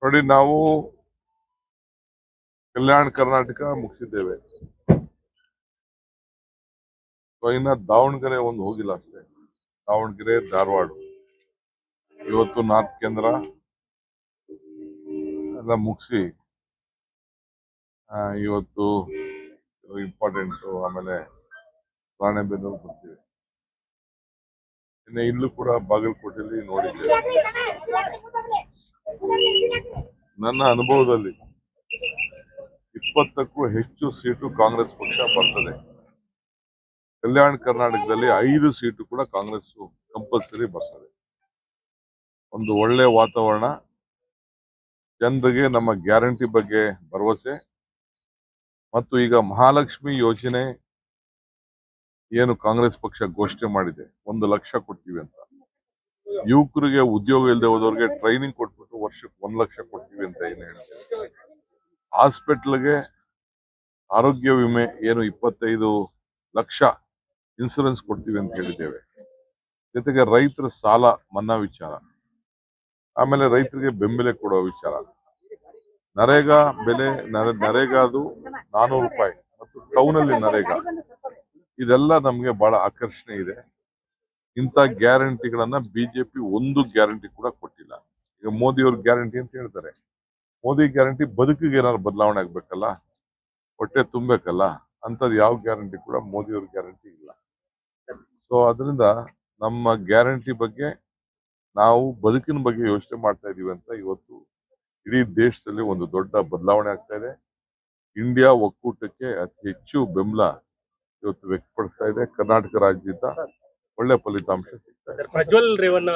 ನೋಡಿ, ನಾವು ಕಲ್ಯಾಣ ಕರ್ನಾಟಕ ಮುಗಿಸಿದ್ದೇವೆ. ಇನ್ನ ದಾವಣಗೆರೆ ಒಂದು ಹೋಗಿಲ್ಲ ಅಷ್ಟೇ. ದಾವಣಗೆರೆ, ಧಾರವಾಡ, ಇವತ್ತು ನಾರ್ತ್ ಕೇಂದ್ರ ಎಲ್ಲ ಮುಗಿಸಿ ಇವತ್ತು ಇಂಪಾರ್ಟೆಂಟ್, ಆಮೇಲೆ ರಾಣೆಬೆನ್ನೂರು ಬರ್ತೀವಿ. ಇನ್ನು ಇಲ್ಲೂ ಕೂಡ ಬಾಗಲಕೋಟೆಯಲ್ಲಿ ನೋಡಿದ್ದೇವೆ. ನನ್ನ ಅನುಭವದಲ್ಲಿ 20ಕ್ಕೂ ಹೆಚ್ಚು ಸೀಟು ಕಾಂಗ್ರೆಸ್ ಪಕ್ಷ ಬರ್ತದೆ. ಕಲ್ಯಾಣ ಕರ್ನಾಟಕದಲ್ಲಿ 5 ಸೀಟು ಕೂಡ ಕಾಂಗ್ರೆಸ್ ಕಂಪಲ್ಸರಿ ಬರ್ತದೆ. ಒಂದು ಒಳ್ಳೆ ವಾತಾವರಣ, ಜನರಿಗೆ ನಮ್ಮ ಗ್ಯಾರಂಟಿ ಬಗ್ಗೆ ಭರವಸೆ, ಮತ್ತು ಈಗ ಮಹಾಲಕ್ಷ್ಮಿ ಯೋಜನೆ ಏನು ಕಾಂಗ್ರೆಸ್ ಪಕ್ಷ ಘೋಷಣೆ ಮಾಡಿದೆ, 1 ಲಕ್ಷ ಕೊಡ್ತೀವಿ ಅಂತ. ಯುವಕರಿಗೆ ಉದ್ಯೋಗ ಇಲ್ಲದೆ ಹೋದವ್ರಿಗೆ ಟ್ರೈನಿಂಗ್ ಕೊಟ್ಬಿಟ್ಟು ವರ್ಷಕ್ಕೆ 1 ಲಕ್ಷ ಕೊಡ್ತೀವಿ ಅಂತ ಏನು ಹೇಳ್ತಾರೆ. ಹಾಸ್ಪಿಟ್ಲ್ಗೆ ಆರೋಗ್ಯ ವಿಮೆ ಏನು 25 ಲಕ್ಷ ಇನ್ಸೂರೆನ್ಸ್ ಕೊಡ್ತೀವಿ ಅಂತ ಹೇಳಿದ್ದೇವೆ. ಜೊತೆಗೆ ರೈತರ ಸಾಲ ಮನ್ನಾ ವಿಚಾರ, ಆಮೇಲೆ ರೈತರಿಗೆ ಬೆಂಬಲ ಕೊಡುವ ವಿಚಾರ, ನರೇಗಾ ಬೆಲೆ, ನರೇಗಾದು 400 ರೂಪಾಯಿ ಮತ್ತು ಟೌನಲ್ಲಿ ನರೇಗಾ, ಇದೆಲ್ಲ ನಮ್ಗೆ ಬಹಳ ಆಕರ್ಷಣೆ ಇದೆ. ಇಂಥ ಗ್ಯಾರಂಟಿಗಳನ್ನ ಬಿಜೆಪಿ ಒಂದು ಗ್ಯಾರಂಟಿ ಕೂಡ ಕೊಟ್ಟಿಲ್ಲ. ಈಗ ಮೋದಿಯವ್ರ ಗ್ಯಾರಂಟಿ ಅಂತ ಹೇಳ್ತಾರೆ. ಮೋದಿ ಗ್ಯಾರಂಟಿ ಬದುಕಿಗೆ ಏನಾದ್ರು ಬದಲಾವಣೆ ಆಗ್ಬೇಕಲ್ಲ, ಹೊಟ್ಟೆ ತುಂಬಬೇಕಲ್ಲ, ಅಂತದ್ ಯಾವ ಗ್ಯಾರಂಟಿ ಕೂಡ ಮೋದಿಯವ್ರ ಗ್ಯಾರಂಟಿ ಇಲ್ಲ. ಸೊ ಅದರಿಂದ ನಮ್ಮ ಗ್ಯಾರಂಟಿ ಬಗ್ಗೆ, ನಾವು ಬದುಕಿನ ಬಗ್ಗೆ ಯೋಚನೆ ಮಾಡ್ತಾ ಇದೀವಿ ಅಂತ ಇವತ್ತು ಇಡೀ ದೇಶದಲ್ಲಿ ಒಂದು ದೊಡ್ಡ ಬದಲಾವಣೆ ಆಗ್ತಾ ಇದೆ. ಇಂಡಿಯಾ ಒಕ್ಕೂಟಕ್ಕೆ ಅತಿ ಹೆಚ್ಚು ಬೆಂಬಲ ಇವತ್ತು ವ್ಯಕ್ತಪಡಿಸ್ತಾ ಇದೆ. ಕರ್ನಾಟಕ ರಾಜ್ಯದಿಂದ ಒಳ್ಳೆ ಫಲಿತಾಂಶ ಸಿಗ್ತಾ ಇದೆ.